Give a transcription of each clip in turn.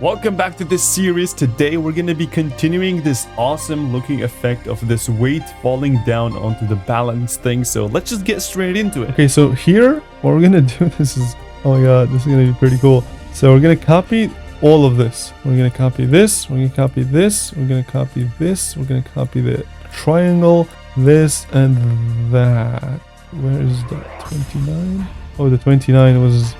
Welcome back to this series. Today we're going to be continuing this awesome looking effect of this weight falling down onto the balance thing. So let's just get straight into it. Okay, so here what we're going to do, this is, oh my god, this is going to be pretty cool. So we're going to copy all of this. We're going to copy this, we're going to copy this, we're going to copy this, we're going to copy the triangle, this and that. Where is that? 29? Oh, the 29 was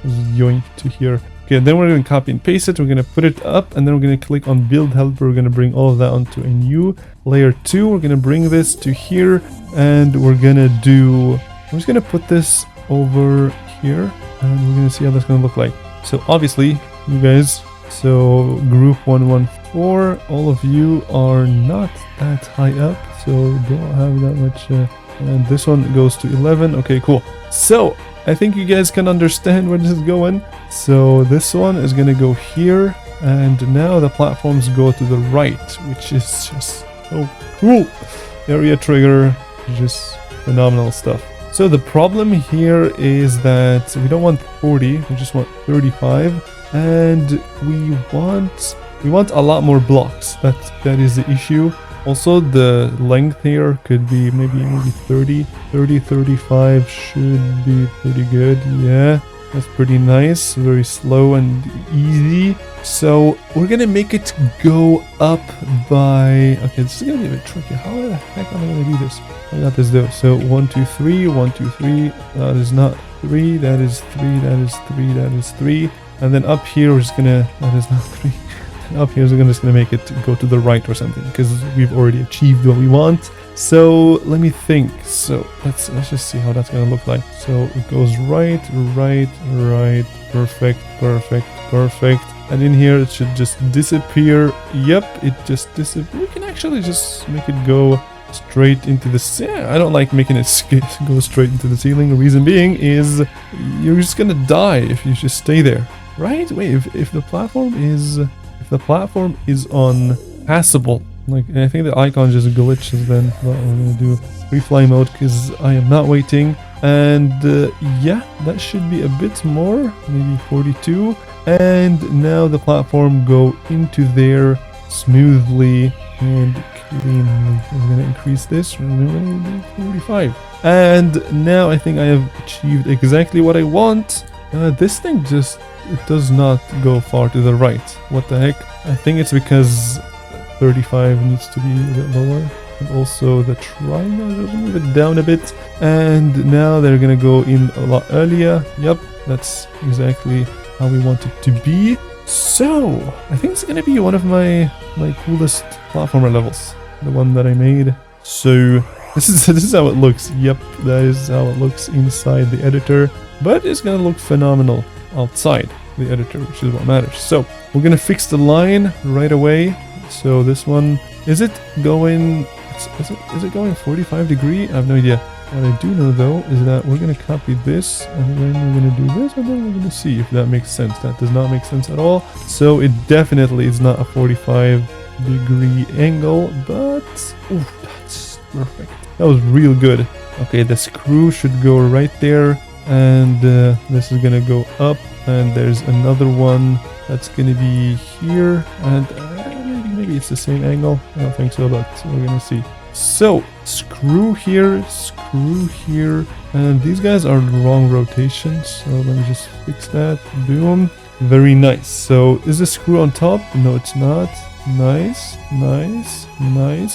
yoinked to here. Okay, then we're going to copy and paste it. We're going to put it up, and then we're going to click on build helper. We're going to bring all of that onto a new layer 2. We're going to bring this to here, and we're going to do, I'm just going to put this over here, and we're going to see how that's going to look like. So obviously, you guys, so group 114, all of you are not that high up, so don't have that much, and this one goes to 11. Okay, cool. So I think you guys can understand where this is going. So this one is going to go here, and now the platforms go to the right, which is just so cool. Area trigger, just phenomenal stuff. So the problem here is that we don't want 40, we just want 35, and we want a lot more blocks. That is the issue. Also, the length here could be maybe 30, 35 should be pretty good. Yeah, that's pretty nice. Very slow and easy. So we're gonna make it go up by, okay, this is gonna be a bit tricky. How the heck am I gonna do this? I got this though. So 1, 2, 3, 1, 2, 3. That is not 3, that is 3, that is 3, that is 3. And then up here we're just gonna, that is not 3. Up here, so we're just gonna make it go to the right or something, because we've already achieved what we want. So let me think. So let's just see how that's gonna look like. So it goes right, perfect, and in here it should just disappear. Yep, it just disappeared. We can actually just make it go straight into the, yeah, I don't like making it go straight into the ceiling. The reason being is you're just gonna die if you just stay there, right? Wait, if the platform is on passable, like, I think the icon just glitches, then what we're gonna do free fly mode, because I am not waiting. And yeah, that should be a bit more, maybe 42, and now the platform go into there smoothly and cleanly. I'm gonna increase this, we're gonna do 45, and now I think I have achieved exactly what I want. This thing just, it does not go far to the right. What the heck? I think it's because 35 needs to be a bit lower. And also the triangle, just move it down a bit. And now they're gonna go in a lot earlier. Yep, that's exactly how we want it to be. So I think it's gonna be one of my coolest platformer levels, the one that I made. So this is how it looks. Yep, that is how it looks inside the editor, but it's gonna look phenomenal outside the editor, which is what matters. So we're gonna fix the line right away. So this one, is it going 45 degree? I have no idea. What I do know though is that we're gonna copy this, and then we're gonna do this, and then we're gonna see if that makes sense. That does not make sense at all. So it definitely is not a 45 degree angle, but oof, that's perfect. That was real good. Okay, the screw should go right there, and this is gonna go up, and there's another one that's gonna be here, and maybe it's the same angle. I don't think so, but we're gonna see. So screw here, and these guys are wrong rotations, so let me just fix that. Boom, very nice. So is the screw on top? No, it's not. Nice.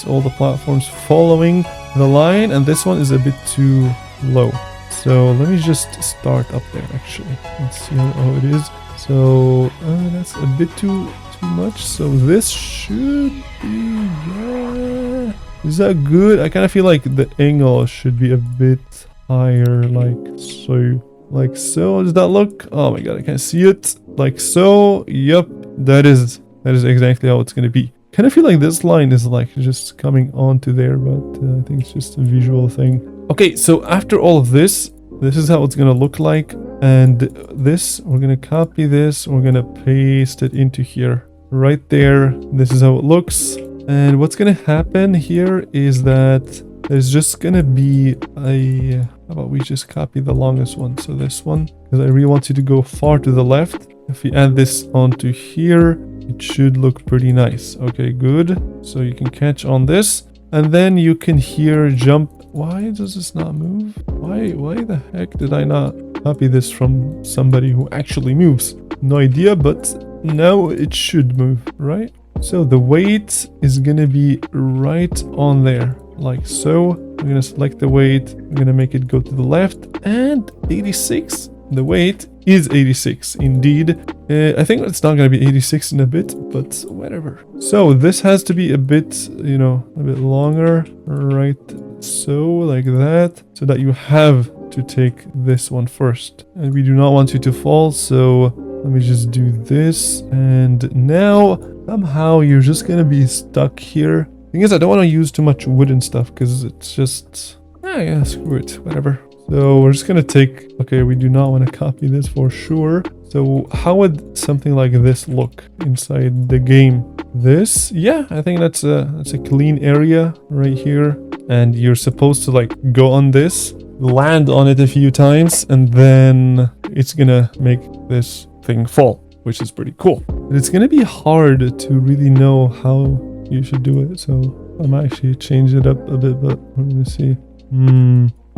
All the platforms following the line, and this one is a bit too low. So let me just start up there actually. Let's see how it is. So that's a bit too much. So this should be, yeah. Is that good? I kind of feel like the angle should be a bit higher, like so. Like so. Does that look? Oh my god, I can't see it. Like so. Yep, that is exactly how it's gonna be. Kind of feel like this line is like just coming onto there, but I think it's just a visual thing. Okay, so after all of this, this is how it's gonna look like, and this, we're gonna copy this, we're gonna paste it into here, right there. This is how it looks, and what's gonna happen here is that there's just gonna be a, how about we just copy the longest one, so this one, because I really want you to go far to the left. If we add this onto here, it should look pretty nice. Okay, good. So you can catch on this. And then you can here jump. Why does this not move? Why the heck did I not copy this from somebody who actually moves? No idea, but now it should move, right? So the weight is gonna be right on there, like so. I'm gonna select the weight. I'm gonna make it go to the left, and 86. The weight is 86 indeed. I think it's not gonna be 86 in a bit, but whatever. So this has to be a bit, you know, a bit longer, right? So like that, so that you have to take this one first, and we do not want you to fall. So let me just do this, and now somehow you're just gonna be stuck here. Thing is, I don't want to use too much wood and stuff because it's just yeah, screw it, whatever. So we're just gonna take, okay, we do not want to copy this for sure. So how would something like this look inside the game? This, yeah, I think that's a clean area right here, and you're supposed to like go on this, land on it a few times, and then it's gonna make this thing fall, which is pretty cool. But it's gonna be hard to really know how you should do it, so I might actually change it up a bit, but we're gonna see.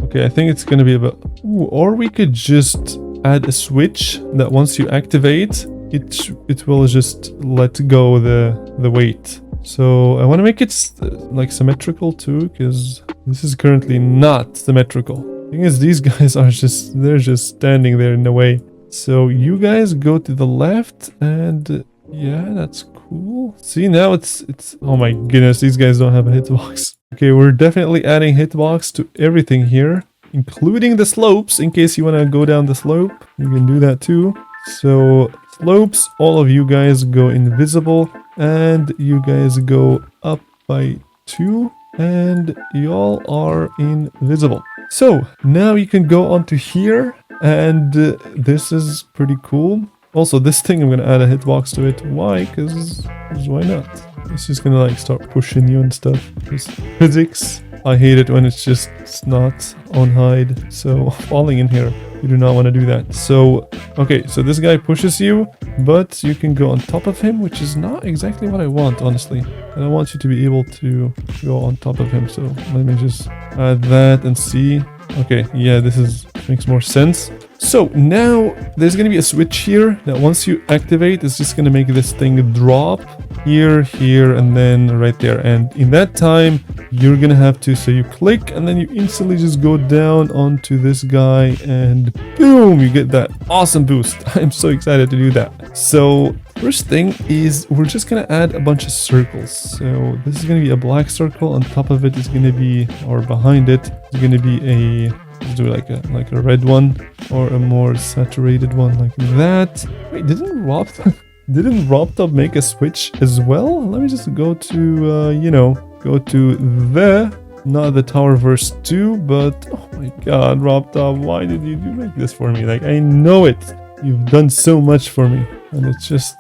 Okay, I think it's gonna be about... Ooh, or we could just add a switch that once you activate, it will just let go the weight. So I want to make it like symmetrical too, because this is currently not symmetrical. Thing is, these guys are they're just standing there in the way. So you guys go to the left, and yeah, that's cool. See, now it's oh my goodness, these guys don't have a hitbox. Okay, we're definitely adding hitbox to everything here, including the slopes. In case you want to go down the slope, you can do that too. So slopes, all of you guys go invisible, and you guys go up by 2, and y'all are invisible. So now you can go onto here, and this is pretty cool. Also, this thing, I'm gonna add a hitbox to it. Why? Because why not? It's just gonna like start pushing you and stuff. Just physics. I hate it when it's not on hide. So falling in here, you do not want to do that. So okay, so this guy pushes you, but you can go on top of him, which is not exactly what I want, honestly. And I want you to be able to go on top of him. So let me just add that and see. Okay, yeah, this makes more sense. So now there's going to be a switch here that once you activate, it's just going to make this thing drop here, here, and then right there. And in that time, you're going to have to, so you click and then you instantly just go down onto this guy and boom, you get that awesome boost. I'm so excited to do that. So first thing is we're just going to add a bunch of circles. So this is going to be a black circle. On top of it is going to be, or behind it is going to be a, let's do like a red one or a more saturated one like that. Wait, didn't RobTop make a switch as well? Let me just go to you know, go to not the Towerverse 2, but oh my god, RobTop, why did you make this for me? Like, I know it. You've done so much for me, and it's just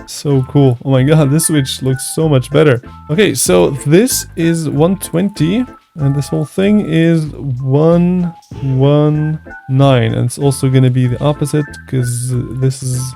so cool. Oh my god, this switch looks so much better. Okay, so this is 120. And this whole thing is 119, and it's also going to be the opposite because this is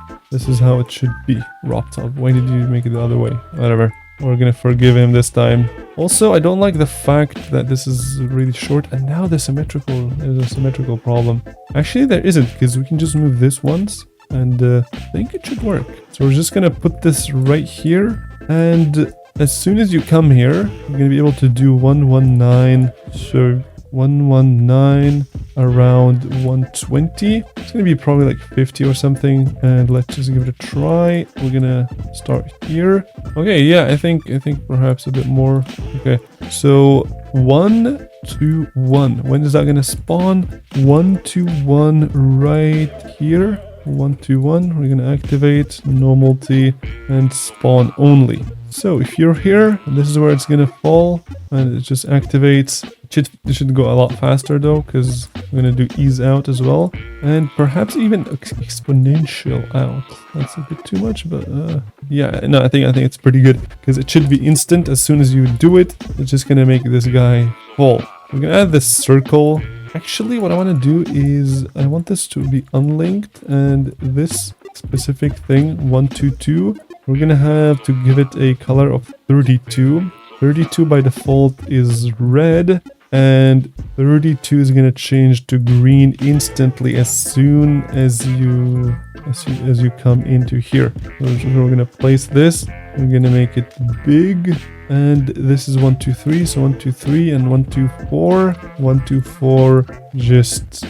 how it should be. RobTop, why did you make it the other way? Whatever, we're gonna forgive him this time. Also, I don't like the fact that this is really short, and now there's a symmetrical problem. Actually, there isn't, because we can just move this once, and I think it should work. So we're just gonna put this right here, and as soon as you come here, you're going to be able to do 119, so 119 around 120. It's going to be probably like 50 or something, and let's just give it a try. We're going to start here. Okay, yeah, I think perhaps a bit more. Okay, so 1 2 1. When is that going to spawn? 1 2 1 right here. 1 2 1. We're going to activate no multi and spawn only. So if you're here, this is where it's gonna fall, and it just activates. It should go a lot faster though, because we're gonna do ease out as well, and perhaps even exponential out. That's a bit too much, but yeah, no, I think it's pretty good because it should be instant. As soon as you do it, it's just gonna make this guy fall. We're gonna add this circle. Actually, what I want to do is I want this to be unlinked, and this specific thing, 1, 2, 2, we're gonna have to give it a color of 32. 32 by default is red, and 32 is gonna change to green instantly as soon as you come into here. So we're gonna place this. We're gonna make it big, and this is 1, 2, 3. So 1, 2, 3, and 1, 2, 4. 1, 2, 4. Just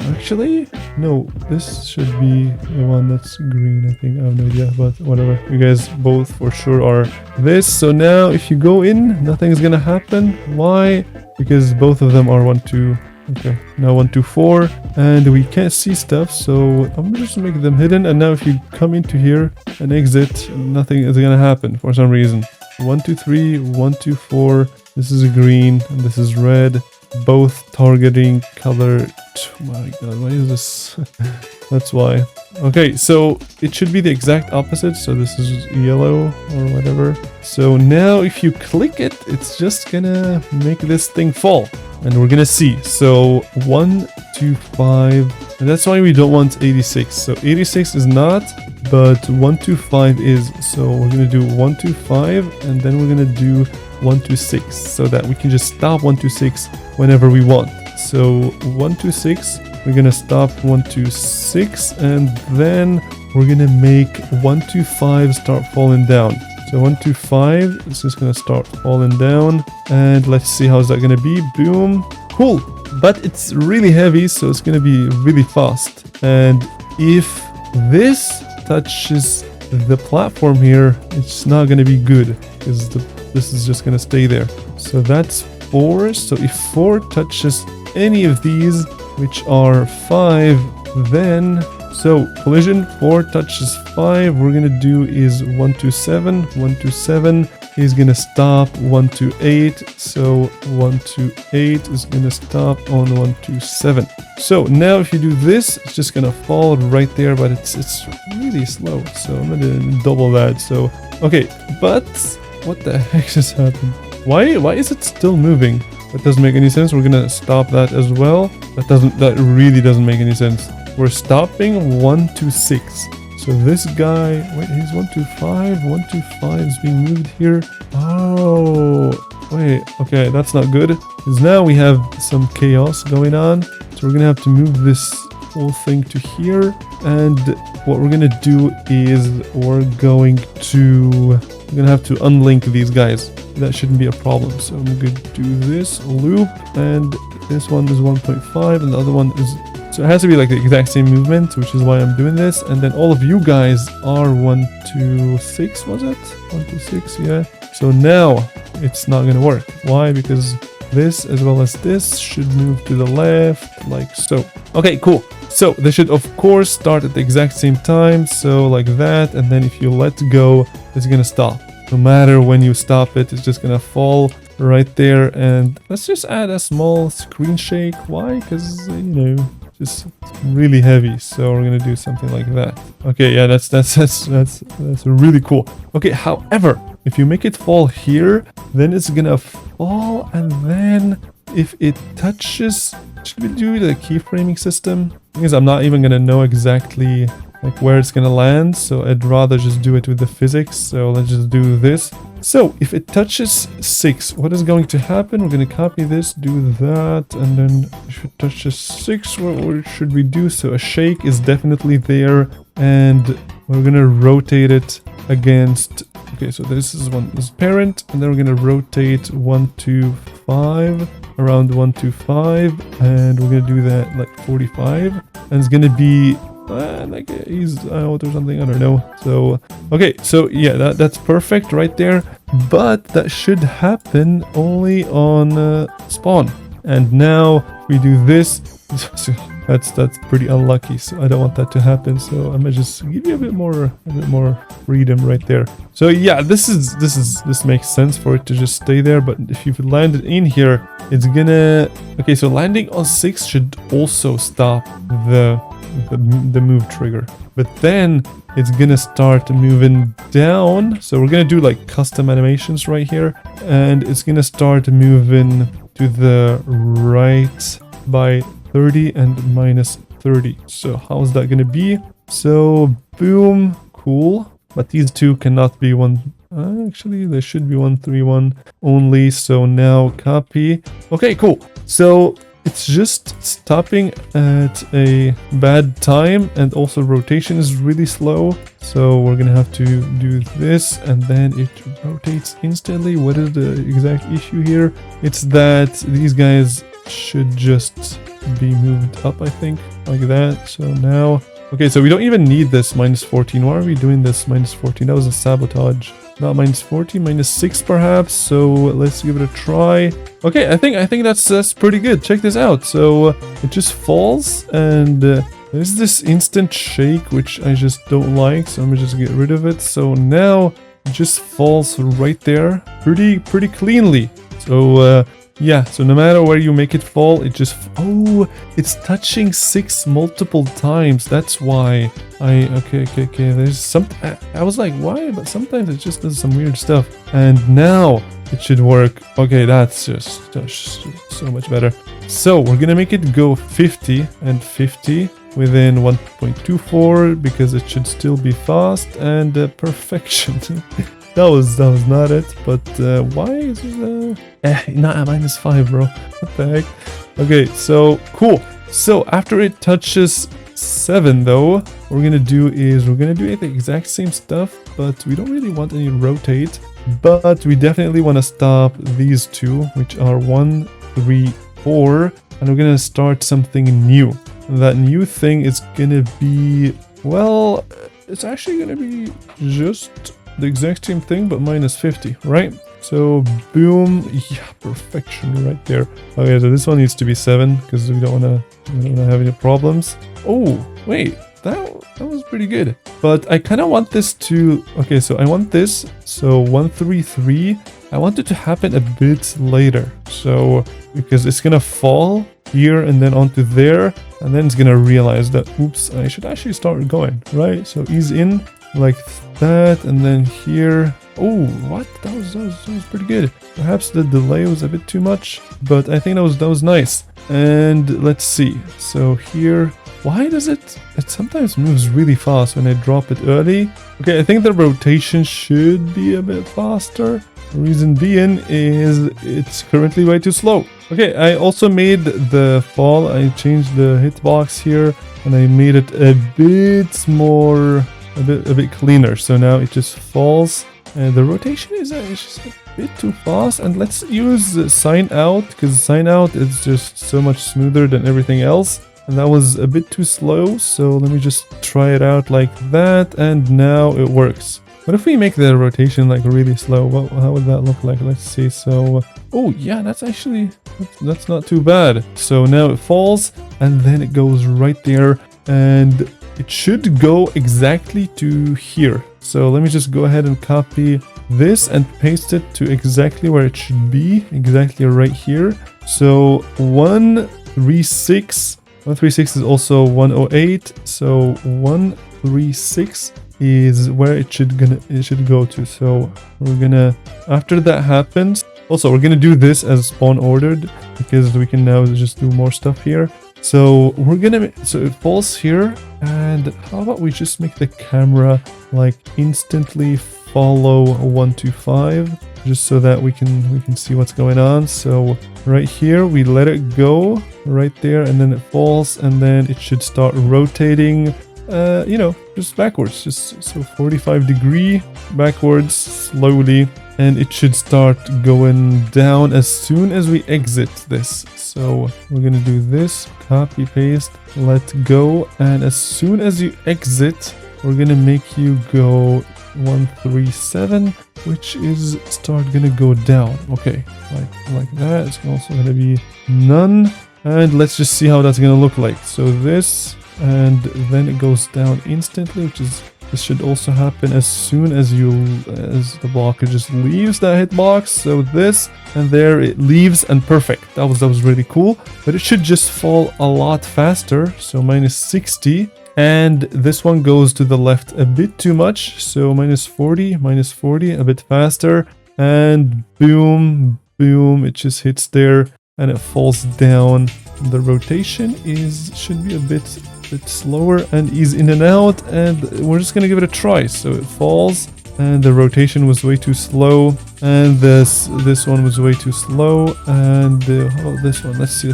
actually, no. This should be the one that's green. I think I have no idea, but whatever. You guys both for sure are this. So now, if you go in, nothing is gonna happen. Why? Because both of them are 1, 2. Okay, now 1, 2, 4, and we can't see stuff, so I'm just gonna make them hidden. And now if you come into here and exit, nothing is gonna happen for some reason. 1, 2, 3, 1, 2, 4. This is green and this is red, both targeting color. Oh my god, why is this? That's why. Okay, so it should be the exact opposite. So this is yellow or whatever. So now if you click it, it's just gonna make this thing fall. And we're gonna see. So 1, 2, 5, and that's why we don't want 86. So 86 is not, but 1, 2, 5 is. So we're gonna do 1, 2, 5, and then we're gonna do 1, 2, 6, so that we can just stop 1, 2, 6 whenever we want. So 1, 2, 6, we're gonna stop 1, 2, 6, and then we're gonna make 1, 2, 5 start falling down. So 1, 2, 5, it's just gonna start falling down, and let's see how's that gonna be. Boom, cool. But it's really heavy, so it's gonna be really fast. And if this touches the platform here, it's not gonna be good, because this is just gonna stay there. So that's 4. So if 4 touches any of these, which are 5, then so collision 4 touches 5. We're gonna do is 1, 2, 7. 1, 2, 7 is gonna stop 1, 2, 8. So 1, 2, 8 is gonna stop on 1, 2, 7. So now if you do this, it's just gonna fall right there, but it's really slow. So I'm gonna double that. So okay, but what the heck just happened? Why is it still moving? That doesn't make any sense. We're gonna stop that as well. That really doesn't make any sense. We're stopping 1, 2, 6. So this guy, wait, he's 1, 2, 5. 1, 2, 5 is being moved here. Oh, wait, okay, that's not good. Because now we have some chaos going on. So we're gonna have to move this whole thing to here. And what we're gonna do is we're gonna have to unlink these guys. That shouldn't be a problem. So I'm gonna do this loop, and this one is 1.5, and the other one is. So it has to be like the exact same movement, which is why I'm doing this. And then all of you guys are 1, 2, 6, was it? 1, 2, 6, yeah. So now it's not gonna work. Why? Because this as well as this should move to the left, like so. Okay, cool. So they should of course start at the exact same time, so like that. And then if you let go, it's gonna stop. No matter when you stop it, it's just gonna fall right there. And let's just add a small screen shake. Why? Because just really heavy. So we're gonna do something like that. Okay, yeah, that's really cool. Okay, however, if you make it fall here, then it's gonna fall, and then if it touches, should we do the keyframing system? Because I'm not even gonna know exactly like where it's gonna land, so I'd rather just do it with the physics. So let's just do this. So if it touches 6, what is going to happen? We're gonna copy this, do that, and then if it touches 6, what should we do? So a shake is definitely there, and we're gonna rotate it against. Okay, so this is parent, and then we're gonna rotate 1, 2, 5 around 1, 2, 5, and we're gonna do that like 45, and it's gonna be like he's out or something, I don't know. So okay, so yeah, that's perfect right there, but that should happen only on spawn. And now we do this. That's pretty unlucky, so I don't want that to happen. So I'm gonna just give you a bit more freedom right there. So yeah, this makes sense for it to just stay there. But if you've landed in here, it's gonna. Okay, so landing on 6 should also stop the move trigger, but then it's gonna start moving down. So we're gonna do like custom animations right here, and it's gonna start moving to the right by 30 and minus 30. So how is that gonna be? So boom, cool. But these two cannot be one. Actually, they should be 131 only. So now copy. Okay, cool. So it's just stopping at a bad time, and also rotation is really slow. So we're gonna have to do this, and then it rotates instantly. What is the exact issue here? It's that these guys should just be moved up, I think, like that. So now, okay, so we don't even need this -14. Why are we doing this -14? That was a sabotage. Not -40, -6 perhaps. So let's give it a try. Okay, I think that's pretty good. Check this out. So it just falls, and there's this instant shake, which I just don't like. So I'm gonna just get rid of it. So now it just falls right there, pretty cleanly. So yeah, so no matter where you make it fall, it just... Oh, it's touching 6 multiple times. That's why okay. There's some... I was like, why? But sometimes it just does some weird stuff. And now it should work. Okay, that's just so much better. So we're gonna make it go 50 and 50 within 1.24 because it should still be fast, and perfection. That was not it, but why is it not at -5, bro? What the heck? Okay, so cool. So after it touches 7 though, what we're gonna do is we're gonna do the exact same stuff, but we don't really want any rotate, but we definitely want to stop these two, which are 1, 3, 4, and we're gonna start something new. That new thing is gonna be, well, it's actually gonna be just the exact same thing, but -50, right? So boom, yeah, perfection right there. Okay, so this one needs to be 7 because we don't wanna have any problems. Oh wait, that was pretty good. But I kind of want this to... Okay, so I want this. So 133. I want it to happen a bit later. So because it's gonna fall here and then onto there, and then it's gonna realize that, oops, I should actually start going, right? So ease in like that, and then here. Oh, what? That was pretty good. Perhaps the delay was a bit too much, but I think that was nice. And let's see. So here, why does it sometimes moves really fast when I drop it early? Okay, I think the rotation should be a bit faster. The reason being is it's currently way too slow. Okay, I also made the fall. I changed the hitbox here, and I made it a bit more, a bit cleaner. So now it just falls. The rotation is just a bit too fast, and let's use sign out, because sign out is just so much smoother than everything else, and that was a bit too slow. So let me just try it out like that, and now it works. What if we make the rotation like really slow? How would that look like? Let's see. So oh yeah, that's actually that's not too bad. So now it falls, and then it goes right there, and it should go exactly to here. So let me just go ahead and copy this and paste it to exactly where it should be, exactly right here. So 136 is also 108. So 136 is where it should go to. So we're gonna, after that happens, also we're gonna do this as spawn ordered, because we can now just do more stuff here. So we're gonna, so it falls here, and how about we just make the camera like instantly follow 125, just so that we can see what's going on. So right here we let it go right there, and then it falls, and then it should start rotating, you know, just backwards, just so 45-degree backwards slowly, and it should start going down as soon as we exit this. So we're gonna do this, copy paste, let go, and as soon as you exit, we're gonna make you go 137, which is gonna go down. Okay, like that. It's also gonna be none, and let's just see how that's gonna look like. So this, and then it goes down instantly, which is, this should also happen as soon as the blocker just leaves that hitbox. So this, and there it leaves, and perfect. That was really cool. But it should just fall a lot faster. So -60, and this one goes to the left a bit too much. So -40, a bit faster, and boom, it just hits there, and it falls down. The rotation should be a bit bit slower, and ease in and out, and we're just gonna give it a try. So it falls, and the rotation was way too slow, and this one was way too slow, and how about this one? Let's see.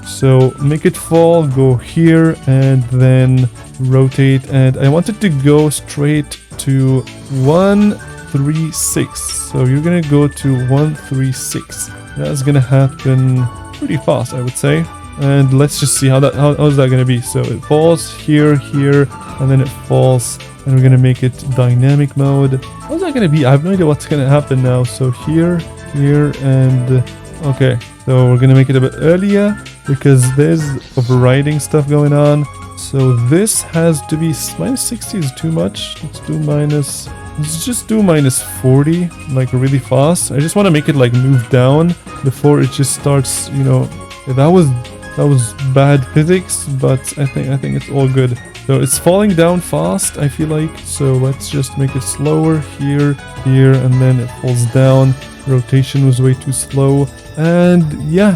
So make it fall, go here, and then rotate, and I want it to go straight to 136. So you're gonna go to 136. That's gonna happen pretty fast, I would say. And let's just see how is that gonna be. So it falls here, and then it falls, and we're gonna make it dynamic mode. How's that gonna be? I have no idea what's gonna happen now. So here, and okay. So we're gonna make it a bit earlier because there's overriding stuff going on. So this has to be -60 is too much. Let's just do -40, like really fast. I just want to make it like move down before it just starts, you know. That was bad physics, but I think it's all good. So it's falling down fast, I feel like. So let's just make it slower here, and then it falls down. Rotation was way too slow. And yeah,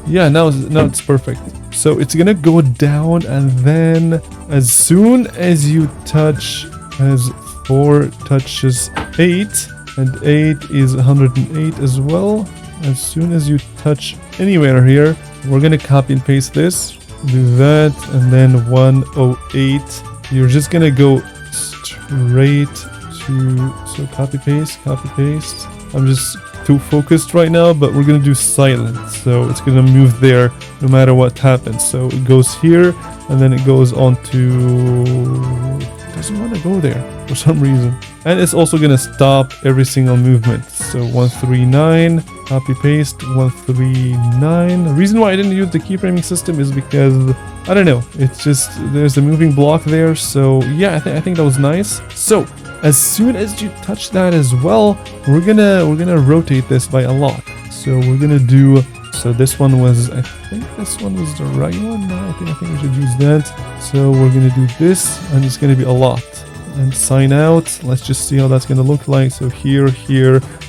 yeah, now it's perfect. So it's gonna go down, and then as soon as you touch, as 4 touches 8, and 8 is 108 as well. As soon as you touch anywhere here, we're gonna copy and paste this, do that, and then 108. You're just gonna go straight to, so copy paste. I'm just too focused right now, but we're gonna do silent, so it's gonna move there no matter what happens. So it goes here, and then it goes on to, doesn't want to go there for some reason, and it's also gonna stop every single movement. So 139, copy paste, 139. The reason why I didn't use the keyframing system is because I don't know, it's just there's a moving block there. So yeah, I think that was nice. So as soon as you touch that as well, we're gonna rotate this by a lot. So we're gonna do, so this one was, I think this one was the right one. No, I think we should use that. So we're gonna do this, and it's gonna be a lot. And sign out. Let's just see how that's gonna look like. So here,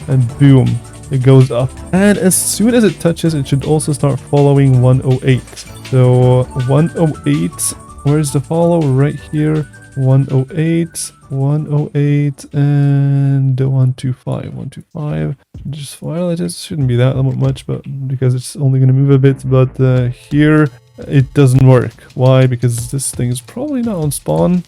and boom, it goes up. And as soon as it touches, it should also start following 108. So 108, where's the follow? Right here. 108, and 125. Just file it. It shouldn't be that much, but because it's only going to move a bit. But here it doesn't work. Why? Because this thing is probably not on spawn.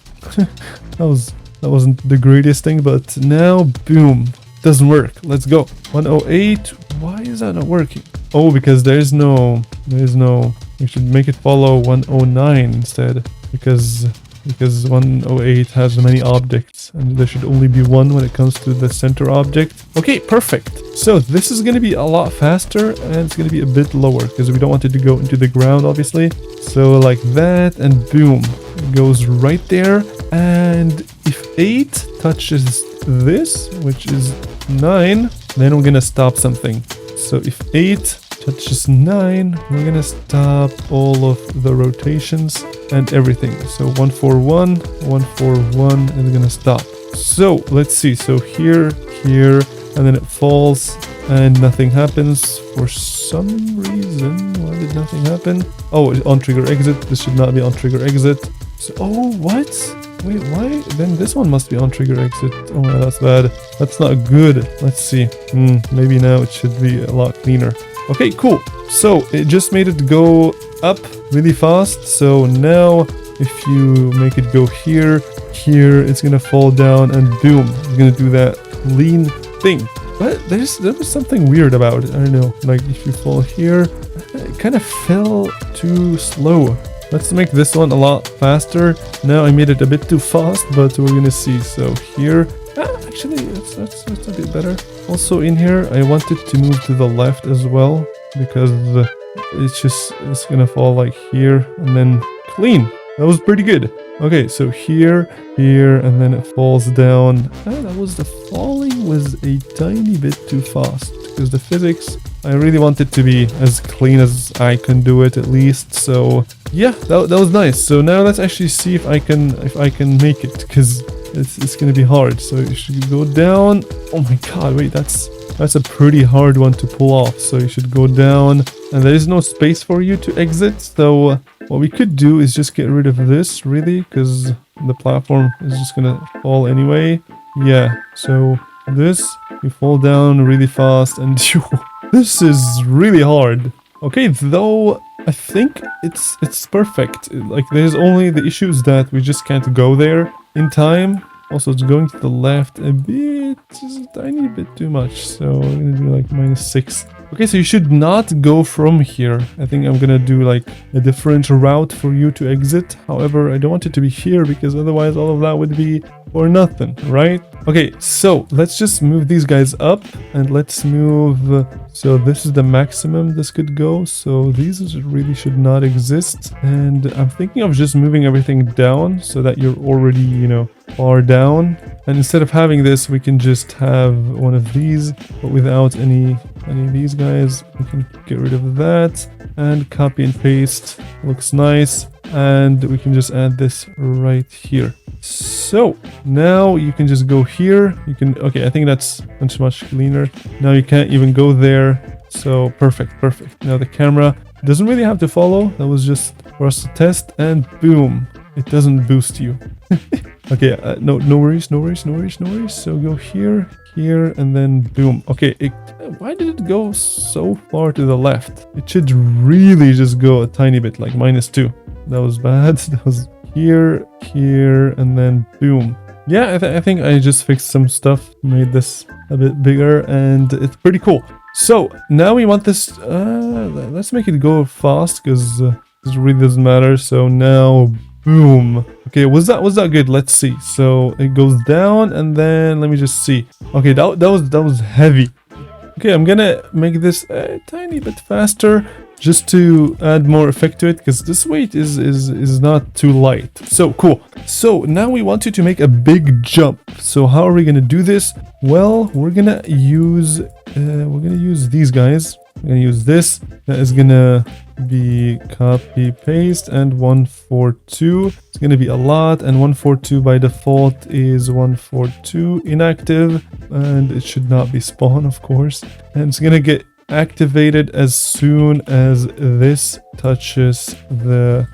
that wasn't the greatest thing, but now boom, doesn't work. Let's go. 108. Why is that not working? Oh, because there's no. We should make it follow 109 instead, because 108 has many objects, and there should only be one when it comes to the center object. Okay, perfect. So this is going to be a lot faster, and it's going to be a bit lower because we don't want it to go into the ground, obviously. So like that, and boom, it goes right there. And if 8 touches this, which is 9, then we're going to stop something. So if 8 touches 9, we're gonna stop all of the rotations and everything. So 141 is gonna stop. So let's see. So here, and then it falls, and nothing happens for some reason. Why did nothing happen? Oh, on trigger exit. This should not be on trigger exit. So, oh, what? Wait, why? Then this one must be on trigger exit. Oh, that's bad. That's not good. Let's see. Maybe now it should be a lot cleaner. Okay, cool. So it just made it go up really fast. So now if you make it go here, it's gonna fall down, and boom, it's gonna do that lean thing. But there was something weird about it. I don't know. Like if you fall here, it kind of fell too slow. Let's make this one a lot faster. Now I made it a bit too fast, but we're gonna see. So here, actually, that's a bit better. Also in here, I want it to move to the left as well, because it's gonna fall like here, and then clean. That was pretty good. Okay, so here, and then it falls down. The falling was a tiny bit too fast, because the physics, I really want it to be as clean as I can do it at least. So yeah, that was nice. So now let's actually see if I can make it, because it's gonna be hard. So you should go down. Oh my god, wait, that's a pretty hard one to pull off. So you should go down, and there is no space for you to exit. So what we could do is just get rid of this, really, because the platform is just gonna fall anyway. Yeah, so this, you fall down really fast, and this is really hard. Okay, though I think it's perfect. Like, there's only the issues that we just can't go there in time. Also, it's going to the left a bit, just a tiny bit too much. So we're gonna do like -6. Okay, so you should not go from here. I think I'm gonna do like a different route for you to exit. However, I don't want it to be here because otherwise all of that would be for nothing, right? Okay, so let's just move these guys up, and let's move... so this is the maximum this could go. So these really should not exist. And I'm thinking of just moving everything down so that you're already, you know, far down. And instead of having this, we can just have one of these, but without any of these guys. We can get rid of that and copy and paste. Looks nice. And we can just add this right here. So now you can just go here. You can, okay, I think that's much cleaner. Now you can't even go there. So perfect. Now the camera doesn't really have to follow. That was just for us to test, and boom, it doesn't boost you. Okay, no worries. So go here, and then boom. Okay, why did it go so far to the left? It should really just go a tiny bit, like -2. That was bad. That was here, and then boom. Yeah, I think I just fixed some stuff, made this a bit bigger, and it's pretty cool. So now we want this, let's make it go fast, because this really doesn't matter. So now, boom. Okay, was that good? Let's see. So it goes down, and then let me just see. Okay, that was heavy. Okay, I'm gonna make this a tiny bit faster, just to add more effect to it, because this weight is not too light. So cool. So now we want you to make a big jump. So how are we gonna do this? Well, we're gonna use these guys. We're gonna use this. That is gonna be copy paste, and 142. It's gonna be a lot, and 142 by default is 142 inactive, and it should not be spawn, of course. And it's gonna get activated as soon as this touches the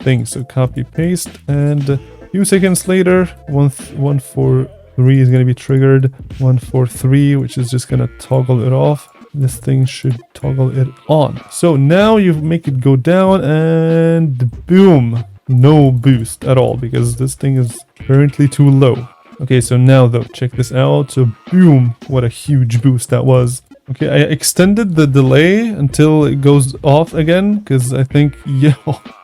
thing. So copy paste, and a few seconds later, 143 is going to be triggered. 143, which is just going to toggle it off. This thing should toggle it on. So now you make it go down, and boom, no boost at all, because this thing is currently too low. Okay, so now though, check this out. So boom, what a huge boost that was. Okay, I extended the delay until it goes off again, because I think, yeah,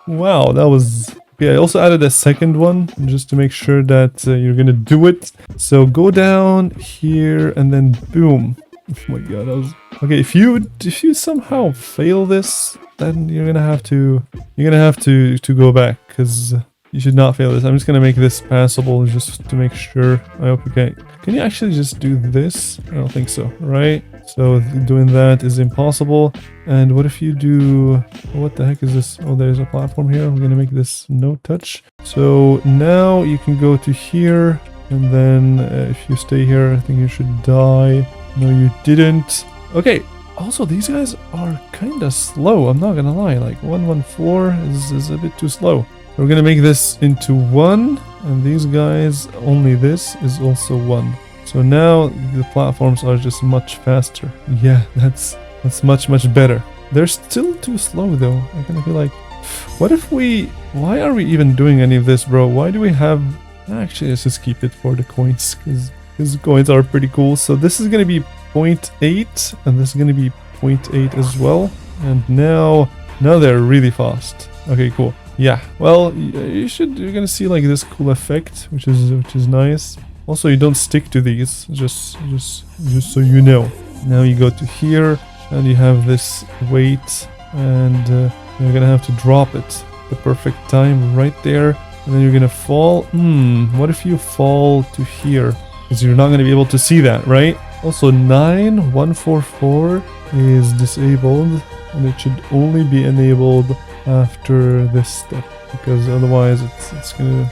wow, that was... Okay, I also added a second one, just to make sure that you're gonna do it. So go down here, and then boom. Oh my god, that was... Okay, if you somehow fail this, then you're gonna have to go back, because you should not fail this. I'm just gonna make this passable just to make sure. I hope you can. Can you actually just do this? I don't think so, right? So doing that is impossible. And what if you do... What the heck is this? Oh, there's a platform here. We're gonna make this no touch. So now you can go to here, and then if you stay here, I think you should die. No, you didn't. Okay. Also, these guys are kind of slow. I'm not gonna lie. Like 114 is a bit too slow. We're gonna make this into 1, and these guys, only this is also 1. So now the platforms are just much faster. Yeah, that's much better. They're still too slow though. I kind of feel like, what if why are we even doing any of this, bro? Why do we have... Actually, let's just keep it for the coins, because coins are pretty cool. So this is gonna be 0.8, and this is gonna be 0.8 as well. And now they're really fast. Okay, cool. Yeah, well, you're gonna see like this cool effect, which is nice. Also, you don't stick to these, just so you know. Now you go to here, and you have this weight, and you're gonna have to drop it the perfect time right there, and then you're gonna fall. What if you fall to here? Because you're not gonna be able to see that, right? Also, 9144 is disabled, and it should only be enabled after this step, because otherwise it's gonna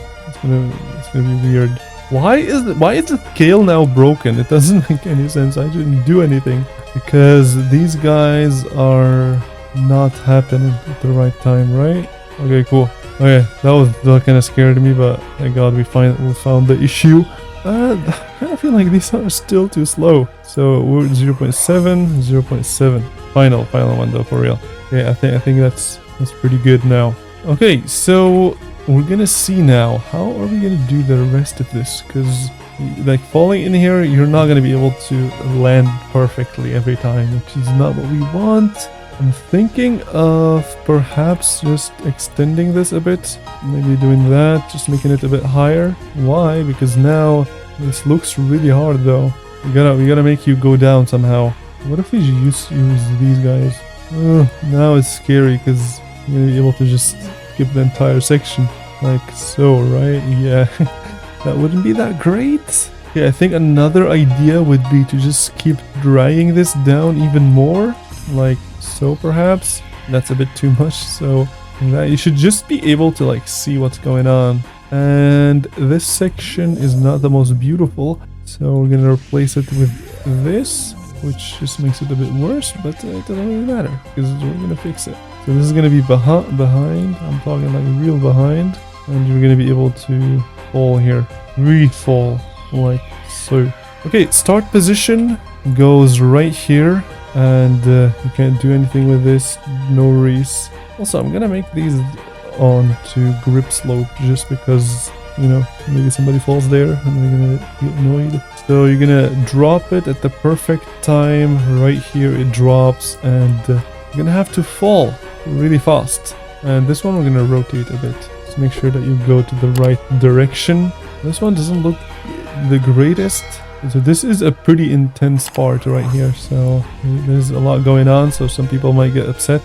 be weird. Why is the scale now broken? It doesn't make any sense. I didn't do anything, because these guys are not happening at the right time, right? Okay, cool. Okay, that kind of scared me, but thank God we found the issue. I kind of feel like these are still too slow. So we're 0.7, 0.7. Final one though, for real. Okay, I think that's pretty good now. Okay, so we're gonna see now how are we gonna do the rest of this, because like falling in here, you're not gonna be able to land perfectly every time, which is not what we want. I'm thinking of perhaps just extending this a bit, maybe doing that, just making it a bit higher. Why? Because now this looks really hard though. We gotta make you go down somehow. What if we use these guys? Now it's scary because you're gonna be able to just skip the entire section like so, right? Yeah, that wouldn't be that great. Okay, I think another idea would be to just keep dragging this down even more, like so perhaps. That's a bit too much, so that you should just be able to like see what's going on. And this section is not the most beautiful, so we're gonna replace it with this, which just makes it a bit worse, but it doesn't really matter because we're gonna fix it. So this is gonna be behind, I'm talking like real behind, and you're gonna be able to fall here, re-fall like so. Okay, start position goes right here, and you can't do anything with this, no worries. Also, I'm gonna make these on to grip slope just because, you know, maybe somebody falls there and they're gonna get annoyed. So you're gonna drop it at the perfect time. Right here it drops, and you're gonna have to fall really fast. And this one we're gonna rotate a bit. Just make sure that you go to the right direction. This one doesn't look the greatest. So this is a pretty intense part right here. So there's a lot going on, so some people might get upset.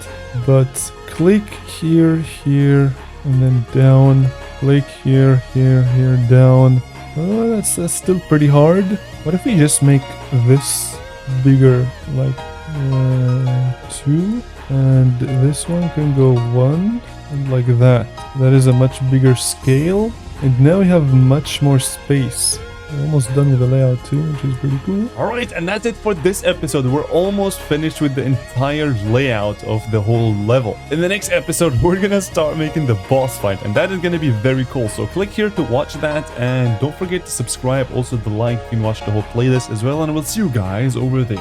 But click here, here, and then down. Click here, here, here, down. Oh, that's still pretty hard. What if we just make this bigger, like 2, and this one can go 1, and like that. That is a much bigger scale, and now we have much more space. We're almost done with the layout too, which is pretty cool. Alright, and that's it for this episode. We're almost finished with the entire layout of the whole level. In the next episode, we're gonna start making the boss fight, and that is gonna be very cool. So click here to watch that, and don't forget to subscribe, also the like, you can watch the whole playlist as well, and we'll see you guys over there.